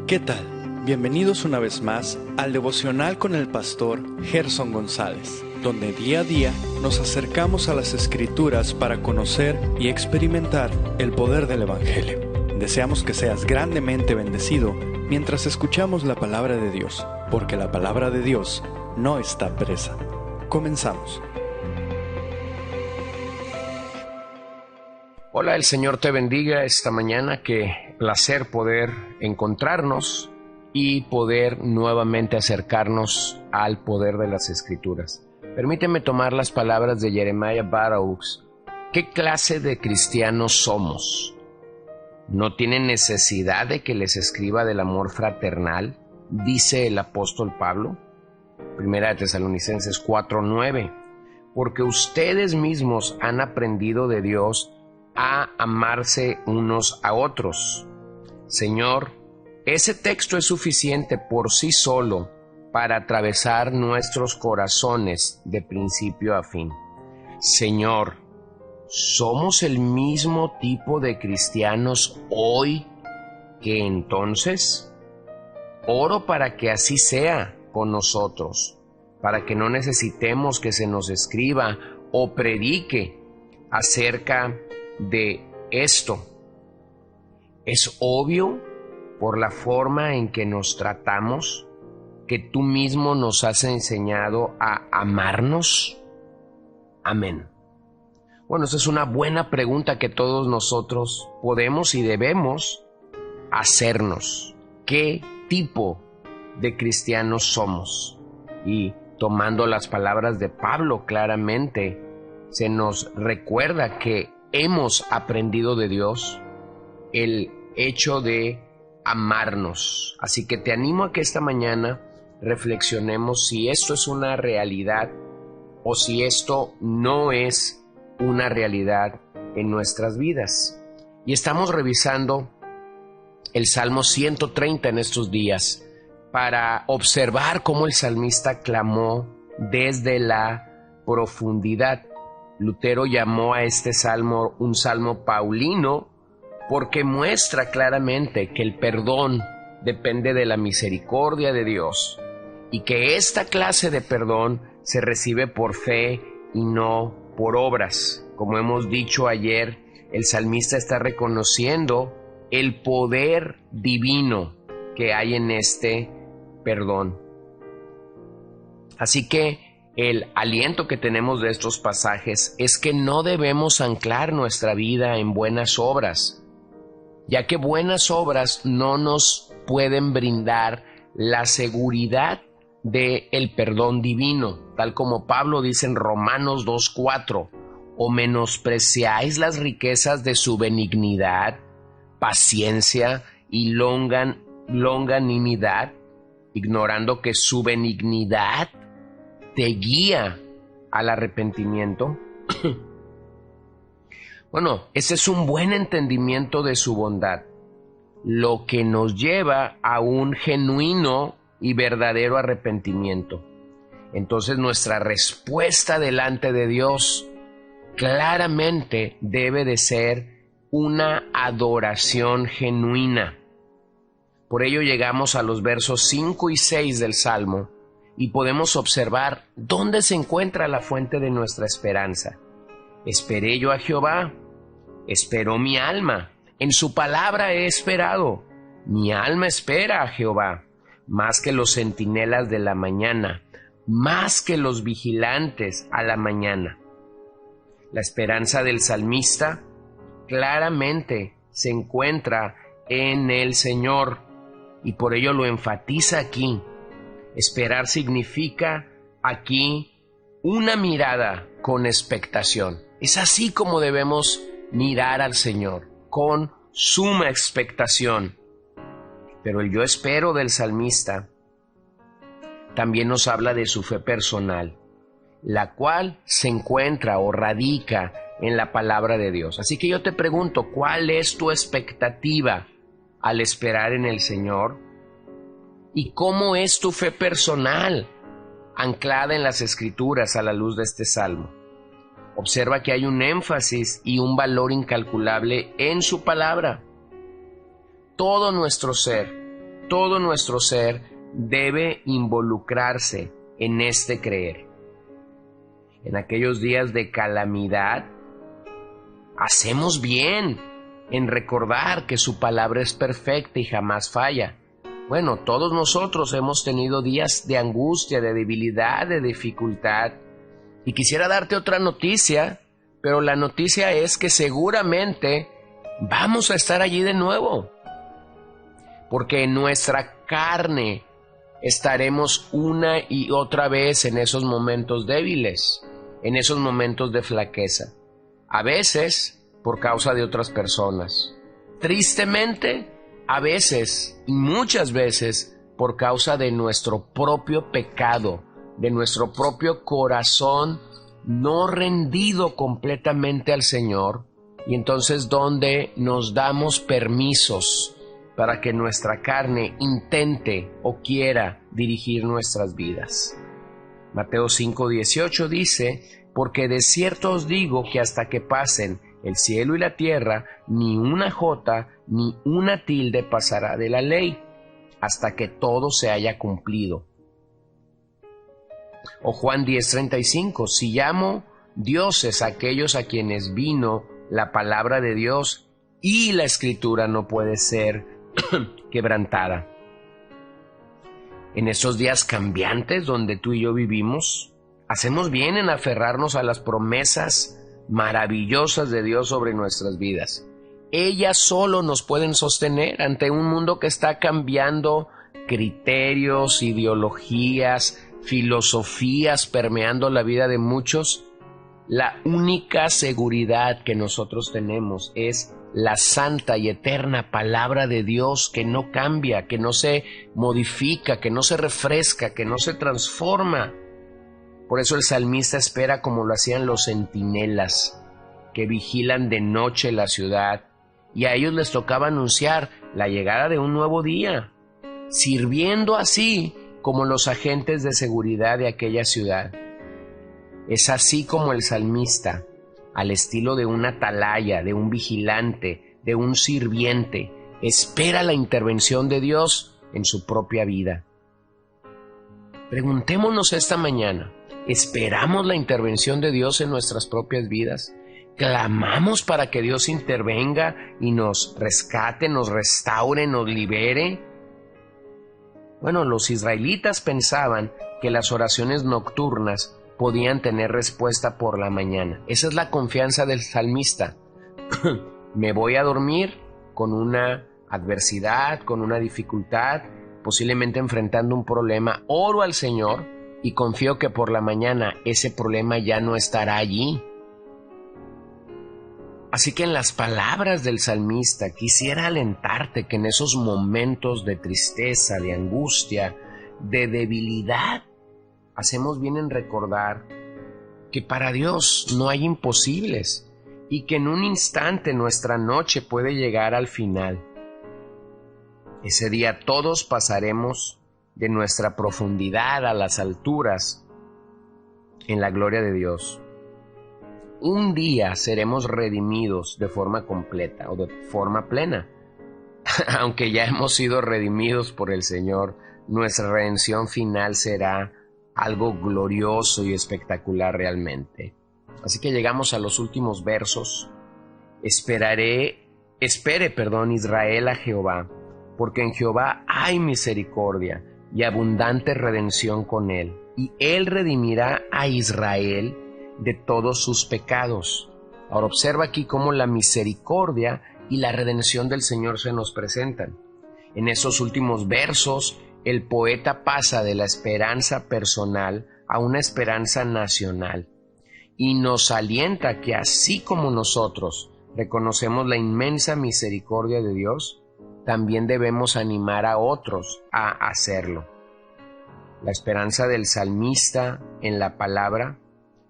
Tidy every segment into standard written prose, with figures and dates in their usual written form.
¿Qué tal? Bienvenidos una vez más al devocional con el pastor Gerson González, donde día a día nos acercamos a las Escrituras para conocer y experimentar el poder del Evangelio. Deseamos que seas grandemente bendecido mientras escuchamos la palabra de Dios, porque la palabra de Dios no está presa. Comenzamos. Hola, el Señor te bendiga esta mañana. Qué placer poder encontrarnos y poder nuevamente acercarnos al poder de las Escrituras. Permíteme tomar las palabras de Jeremiah Burroughs. ¿Qué clase de cristianos somos? ¿No tienen necesidad de que les escriba del amor fraternal? Dice el apóstol Pablo. Primera de Tesalonicenses 4:9. Porque ustedes mismos han aprendido de Dios a amarse unos a otros. Señor, ese texto es suficiente por sí solo para atravesar nuestros corazones de principio a fin. Señor, ¿somos el mismo tipo de cristianos hoy que entonces? Oro para que así sea con nosotros, para que no necesitemos que se nos escriba o predique acerca de esto. Es obvio por la forma en que nos tratamos que tú mismo nos has enseñado a amarnos. Amén. Bueno, esa es una buena pregunta que todos nosotros podemos y debemos hacernos. ¿Qué tipo de cristianos somos? Y tomando las palabras de Pablo, claramente se nos recuerda que hemos aprendido de Dios el hecho de amarnos. Así que te animo a que esta mañana reflexionemos si esto es una realidad o si esto no es una realidad en nuestras vidas. Y estamos revisando el Salmo 130 en estos días para observar cómo el salmista clamó desde la profundidad. Lutero llamó a este salmo un salmo paulino porque muestra claramente que el perdón depende de la misericordia de Dios y que esta clase de perdón se recibe por fe y no por obras. Como hemos dicho ayer, el salmista está reconociendo el poder divino que hay en este perdón. Así que el aliento que tenemos de estos pasajes es que no debemos anclar nuestra vida en buenas obras, ya que buenas obras no nos pueden brindar la seguridad del perdón divino, tal como Pablo dice en Romanos 2:4, o menospreciáis las riquezas de su benignidad, paciencia y longanimidad, ignorando que su benignidad te guía al arrepentimiento. Bueno, ese es un buen entendimiento de su bondad, lo que nos lleva a un genuino y verdadero arrepentimiento. Entonces nuestra respuesta delante de Dios claramente debe de ser una adoración genuina. Por ello llegamos a los versos 5 y 6 del Salmo y podemos observar dónde se encuentra la fuente de nuestra esperanza. Esperé yo a Jehová, esperó mi alma, en su palabra he esperado. Mi alma espera a Jehová, más que los centinelas de la mañana, más que los vigilantes a la mañana. La esperanza del salmista claramente se encuentra en el Señor y por ello lo enfatiza aquí. Esperar significa aquí una mirada con expectación. Es así como debemos mirar al Señor, con suma expectación. Pero el yo espero del salmista también nos habla de su fe personal, la cual se encuentra o radica en la palabra de Dios. Así que yo te pregunto, ¿cuál es tu expectativa al esperar en el Señor? ¿Y cómo es tu fe personal anclada en las Escrituras a la luz de este salmo? Observa que hay un énfasis y un valor incalculable en su palabra. Todo nuestro ser todo nuestro ser debe involucrarse en este creer. En aquellos días de calamidad, hacemos bien en recordar que su palabra es perfecta y jamás falla. Bueno, todos nosotros hemos tenido días de angustia, de debilidad, de dificultad. Y quisiera darte otra noticia, pero la noticia es que seguramente vamos a estar allí de nuevo. Porque en nuestra carne estaremos una y otra vez en esos momentos débiles, en esos momentos de flaqueza. A veces por causa de otras personas. Tristemente, a veces y muchas veces por causa de nuestro propio pecado, de nuestro propio corazón no rendido completamente al Señor, y entonces donde nos damos permisos para que nuestra carne intente o quiera dirigir nuestras vidas. Mateo 5:18 dice: porque de cierto os digo que hasta que pasen el cielo y la tierra, ni una jota ni una tilde pasará de la ley, hasta que todo se haya cumplido. O Juan 10:35, si llamo dioses a aquellos a quienes vino la palabra de Dios, y la escritura no puede ser quebrantada. En estos días cambiantes donde tú y yo vivimos, hacemos bien en aferrarnos a las promesas maravillosas de Dios sobre nuestras vidas. Ellas solo nos pueden sostener ante un mundo que está cambiando, criterios, ideologías, filosofías permeando la vida de muchos. La única seguridad que nosotros tenemos es la santa y eterna palabra de Dios, que no cambia, que no se modifica, que no se refresca, que no se transforma. Por eso el salmista espera como lo hacían los centinelas, que vigilan de noche la ciudad, y a ellos les tocaba anunciar la llegada de un nuevo día, sirviendo así como los agentes de seguridad de aquella ciudad. Es así como el salmista, al estilo de un atalaya, de un vigilante, de un sirviente, espera la intervención de Dios en su propia vida. Preguntémonos esta mañana, ¿esperamos la intervención de Dios en nuestras propias vidas? ¿Clamamos para que Dios intervenga y nos rescate, nos restaure, nos libere? Bueno, los israelitas pensaban que las oraciones nocturnas podían tener respuesta por la mañana. Esa es la confianza del salmista. Me voy a dormir con una adversidad, con una dificultad, posiblemente enfrentando un problema. Oro al Señor y confío que por la mañana ese problema ya no estará allí. Así que en las palabras del salmista quisiera alentarte que en esos momentos de tristeza, de angustia, de debilidad, hacemos bien en recordar que para Dios no hay imposibles y que en un instante nuestra noche puede llegar al final. Ese día todos pasaremos de nuestra profundidad a las alturas en la gloria de Dios. Un día seremos redimidos de forma completa o de forma plena. Aunque ya hemos sido redimidos por el Señor, nuestra redención final será algo glorioso y espectacular realmente. Así que llegamos a los últimos versos. Espere, Israel a Jehová, porque en Jehová hay misericordia y abundante redención con él, y él redimirá a Israel de todos sus pecados. Ahora observa aquí cómo la misericordia y la redención del Señor se nos presentan. En esos últimos versos, el poeta pasa de la esperanza personal a una esperanza nacional y nos alienta que así como nosotros reconocemos la inmensa misericordia de Dios, también debemos animar a otros a hacerlo. La esperanza del salmista en la palabra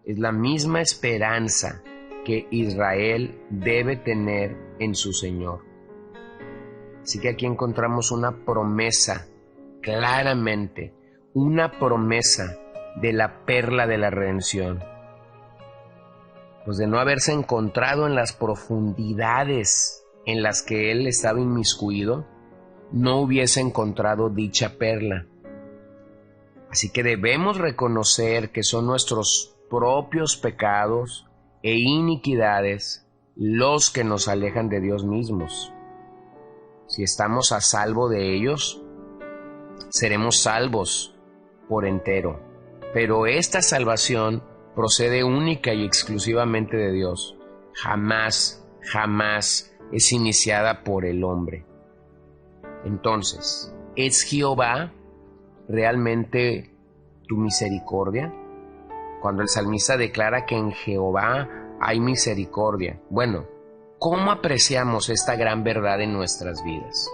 es la misma esperanza que Israel debe tener en su Señor. Así que aquí encontramos una promesa, claramente, una promesa de la perla de la redención. Pues de no haberse encontrado en las profundidades en las que él estaba inmiscuido, no hubiese encontrado dicha perla. Así que debemos reconocer que son nuestros propios pecados e iniquidades los que nos alejan de Dios mismos. Si estamos a salvo de ellos, seremos salvos por entero. Pero esta salvación procede única y exclusivamente de Dios. Jamás es iniciada por el hombre. Entonces, ¿es Jehová realmente tu misericordia? Cuando el salmista declara que en Jehová hay misericordia. Bueno, ¿cómo apreciamos esta gran verdad en nuestras vidas?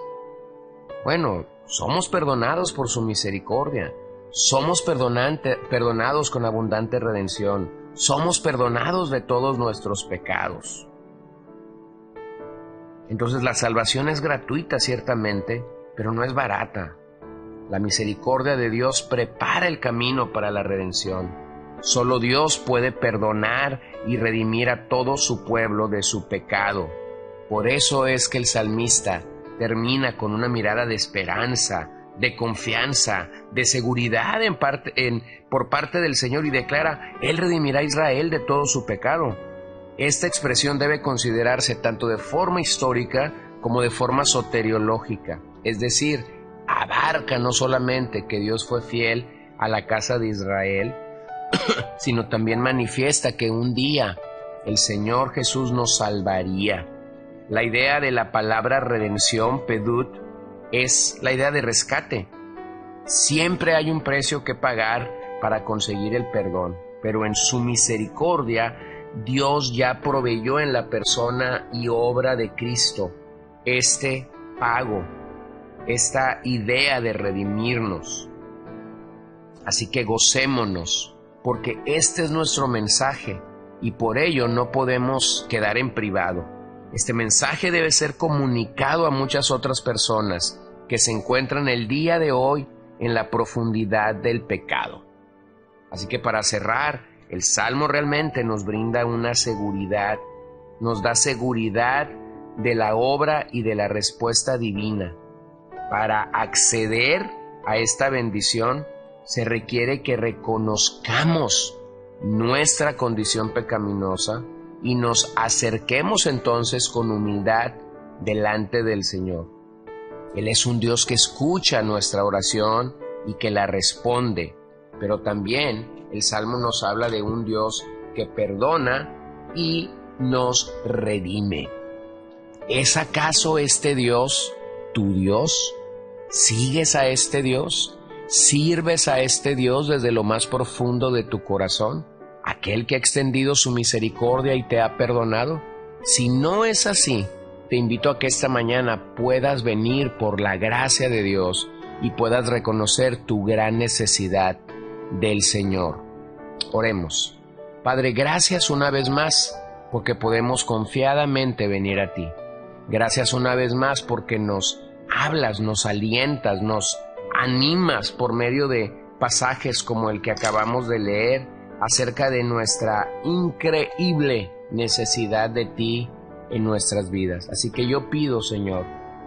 Bueno, somos perdonados por su misericordia. Somos perdonados con abundante redención. Somos perdonados de todos nuestros pecados. Entonces la salvación es gratuita, ciertamente, pero no es barata. La misericordia de Dios prepara el camino para la redención. Solo Dios puede perdonar y redimir a todo su pueblo de su pecado. Por eso es que el salmista termina con una mirada de esperanza, de confianza, de seguridad por parte del Señor y declara: Él redimirá a Israel de todo su pecado. Esta expresión debe considerarse tanto de forma histórica como de forma soteriológica, es decir, abarca no solamente que Dios fue fiel a la casa de Israel, sino también manifiesta que un día el Señor Jesús nos salvaría. La idea de la palabra redención, pedut, es la idea de rescate. Siempre hay un precio que pagar para conseguir el perdón, pero en su misericordia Dios ya proveyó en la persona y obra de Cristo este pago, esta idea de redimirnos. Así que gocémonos, porque este es nuestro mensaje y por ello no podemos quedar en privado. Este mensaje debe ser comunicado a muchas otras personas que se encuentran el día de hoy en la profundidad del pecado. Así que para cerrar, el Salmo realmente nos brinda una seguridad, nos da seguridad de la obra y de la respuesta divina. Para acceder a esta bendición se requiere que reconozcamos nuestra condición pecaminosa y nos acerquemos entonces con humildad delante del Señor. Él es un Dios que escucha nuestra oración y que la responde, pero también el Salmo nos habla de un Dios que perdona y nos redime. ¿Es acaso este Dios tu Dios? ¿Sigues a este Dios? ¿Sirves a este Dios desde lo más profundo de tu corazón? ¿Aquel que ha extendido su misericordia y te ha perdonado? Si no es así, te invito a que esta mañana puedas venir por la gracia de Dios y puedas reconocer tu gran necesidad del Señor. Oremos. Padre, gracias una vez más porque podemos confiadamente venir a ti. Gracias una vez más porque nos hablas, nos alientas, nos animas por medio de pasajes como el que acabamos de leer acerca de nuestra increíble necesidad de ti en nuestras vidas. Así que yo pido, Señor,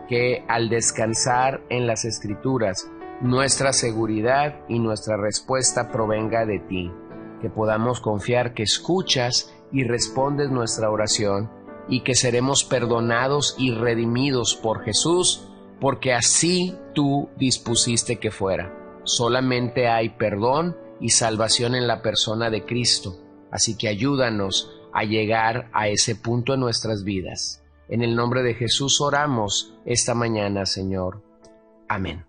que al descansar en las Escrituras, nuestra seguridad y nuestra respuesta provenga de ti, que podamos confiar que escuchas y respondes nuestra oración y que seremos perdonados y redimidos por Jesús, porque así tú dispusiste que fuera. Solamente hay perdón y salvación en la persona de Cristo, así que ayúdanos a llegar a ese punto en nuestras vidas. En el nombre de Jesús oramos esta mañana, Señor. Amén.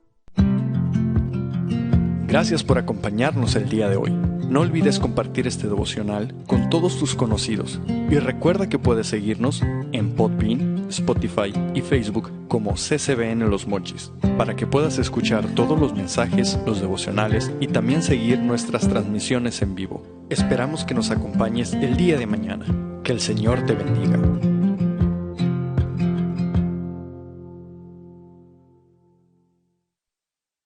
Gracias por acompañarnos el día de hoy. No olvides compartir este devocional con todos tus conocidos y recuerda que puedes seguirnos en Podbean, Spotify y Facebook como CCBN Los Mochis para que puedas escuchar todos los mensajes, los devocionales y también seguir nuestras transmisiones en vivo. Esperamos que nos acompañes el día de mañana. Que el Señor te bendiga.